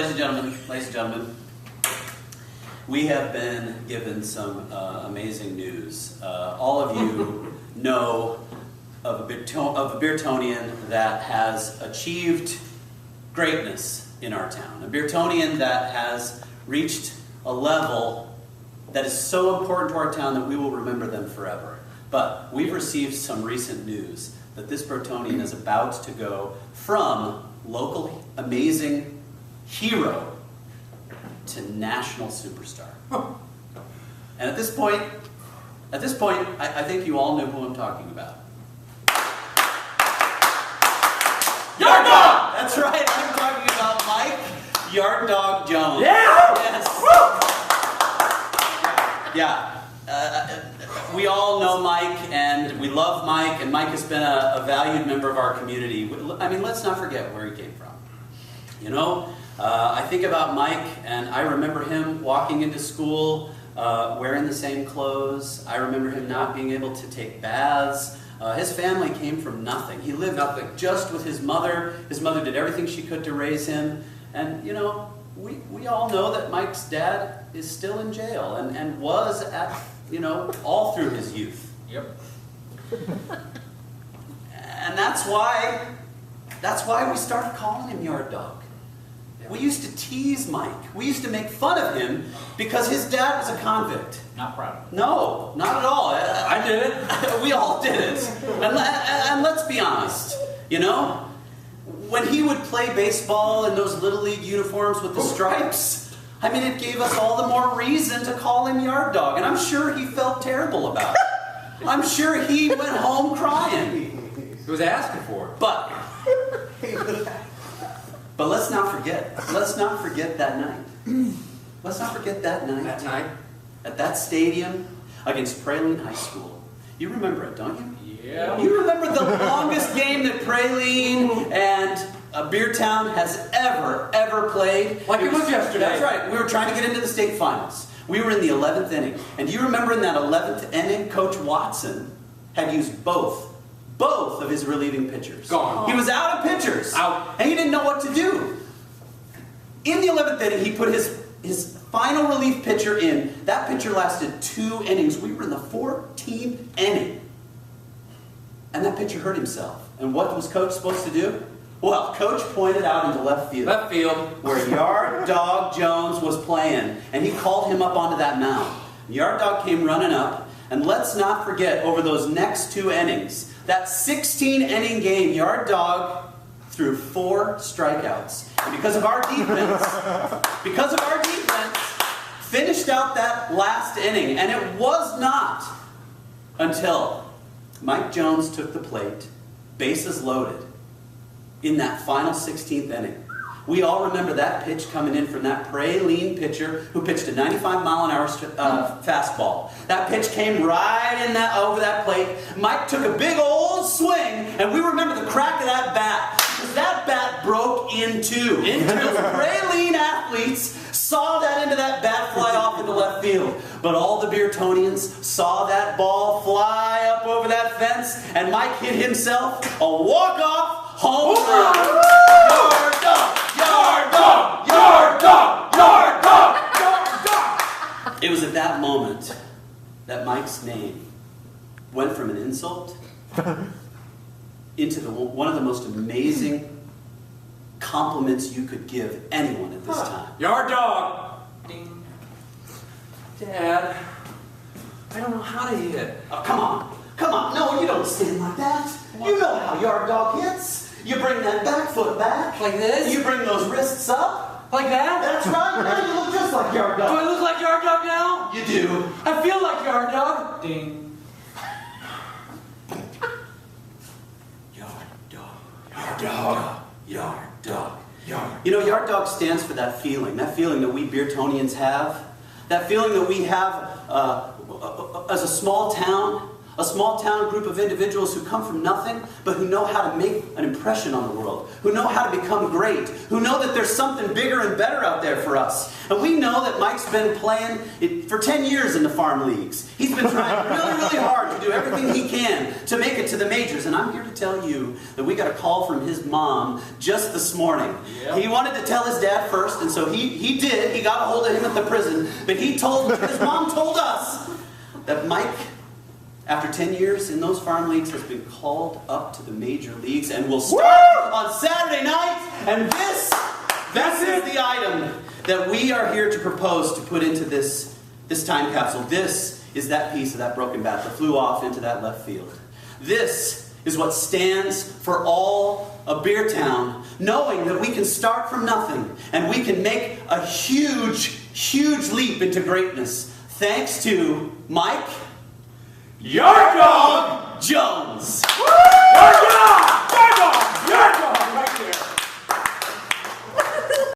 ladies and gentlemen, we have been given some amazing news. All of you know of a Beertonian that has achieved greatness in our town. A Beertonian that has reached a level that is so important to our town that we will remember them forever. But we've received some recent news that this Beertonian is about to go from local amazing hero to national superstar. And at this point, I think you all know who I'm talking about. Yard Dog! That's right, I'm talking about Mike Yard Dog Jones. Yeah! Yes. Yeah. We all know Mike, and we love Mike, and Mike has been a valued member of our community. I mean, let's not forget where he came from. You know, I think about Mike, and I remember him walking into school wearing the same clothes. I remember him not being able to take baths. His family came from nothing. He lived just with his mother. His mother did everything she could to raise him. And, you know, we all know that Mike's dad is still in jail and was at, you know, all through his youth. Yep. And that's why we started calling him Yard Dog. We used to tease Mike. We used to make fun of him because his dad was a convict. Not proud of it. No, not at all. I did it. We all did it. And let's be honest, you know, when he would play baseball in those Little League uniforms with the stripes, I mean, it gave us all the more reason to call him Yard Dog. And I'm sure he felt terrible about it. I'm sure he went home crying. He was asking for it. But let's not forget. Let's not forget that night. Let's not forget that night. That night? At that stadium against Praline High School. You remember it, don't you? Yeah. You remember the longest game that Praline and Beertown has ever played? Like it was yesterday. That's right. We were trying to get into the state finals. We were in the 11th inning. And do you remember in that 11th inning, Coach Watson had used both of his relieving pitchers. Gone. He was out of pitchers. Out. And he didn't know what to do. In the 11th inning, he put his final relief pitcher in. That pitcher lasted 2 innings. We were in the 14th inning. And that pitcher hurt himself. And what was Coach supposed to do? Well, Coach pointed out into left field. Left field. Where Yard Dog Jones was playing. And he called him up onto that mound. Yard Dog came running up. And let's not forget, over those next 2 innings, that 16-inning game, Yard Dog threw 4 strikeouts. And because of our defense, finished out that last inning. And it was not until Mike Jones took the plate, bases loaded, in that final 16th inning. We all remember that pitch coming in from that Praline pitcher who pitched a 95-mile-an-hour fastball. That pitch came right in over that plate. Mike took a big old swing, and we remember the crack of that bat. Because that bat broke in two. Those Praline athletes saw that into that bat fly off into left field. But all the Beertonians saw that ball fly up over that fence, and Mike hit himself a walk-off home run. Yard Dog! Yard Dog! Yard Dog! Yard Dog! Yard Dog! It was at that moment that Mike's name went from an insult into one of the most amazing compliments you could give anyone at this time. Yard Dog! Ding. Dad, I don't know how to hit. Oh, come on. Come on. No, you don't stand like that. You know how Yard Dog hits. You bring that back foot back. Like this? You bring those wrists up. Like that? That's right. Now you look just like Yard Do Dog. I look like Yard Dog now? You do. I feel like Yard Dog. Ding. Yard Dog. Yard Dog. Yard Dog. Yard. You know, Yard Dog stands for that feeling that we Beertonians have. That feeling that we have as a small town A small town group of individuals who come from nothing, but who know how to make an impression on the world, who know how to become great, who know that there's something bigger and better out there for us. And we know that Mike's been playing for 10 years in the farm leagues. He's been trying really, really hard to do everything he can to make it to the majors. And I'm here to tell you that we got a call from his mom just this morning. Yep. He wanted to tell his dad first, and so he did. He got a hold of him at the prison. But his mom told us that Mike, after 10 years in those farm leagues, has been called up to the major leagues and will start on Saturday night. And this is the item that we are here to propose to put into this time capsule. This is that piece of that broken bat that flew off into that left field. This is what stands for all of Beertown, knowing that we can start from nothing and we can make a huge, huge leap into greatness thanks to Mike Yard Dog Jones. Yard Dog! Yard Dog! Yard Dog!